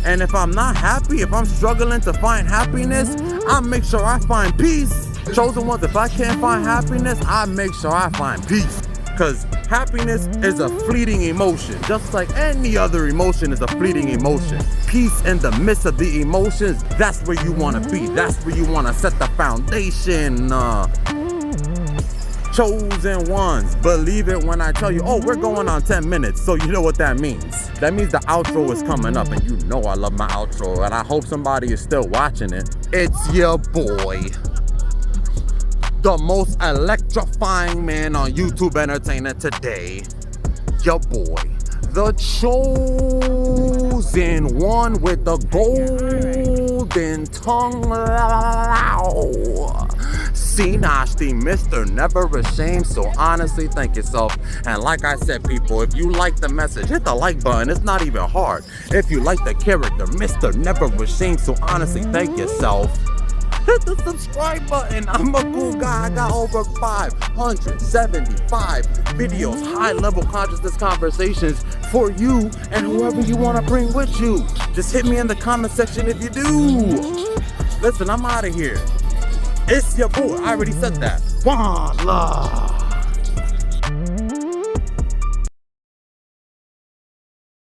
And if I'm not happy, if I'm struggling to find happiness, I make sure I find peace. Chosen ones, if I can't find happiness, I make sure I find peace. Because happiness is a fleeting emotion, just like any other emotion is a fleeting emotion. Peace in the midst of the emotions, that's where you want to be. That's where you want to set the foundation. Chosen ones, believe it when I tell you, oh, we're going on 10 minutes, so you know what that means. That means the outro is coming up, and you know I love my outro, and I hope somebody is still watching it. It's your boy, the most electrifying man on YouTube entertainment today. Your boy, the chosen one with the golden tongue. See nasty, Mr. Never Ashamed. So honestly, thank yourself. And like I said, people, if you like the message, hit the like button. It's not even hard. If you like the character, Mr. Never Ashamed. So honestly, thank yourself. Hit the subscribe button. I'm a cool guy. I got over 575 videos, high-level consciousness conversations for you and whoever you want to bring with you. Just hit me in the comment section if you do. Listen, I'm out of here. It's your boy. I already said that. One love.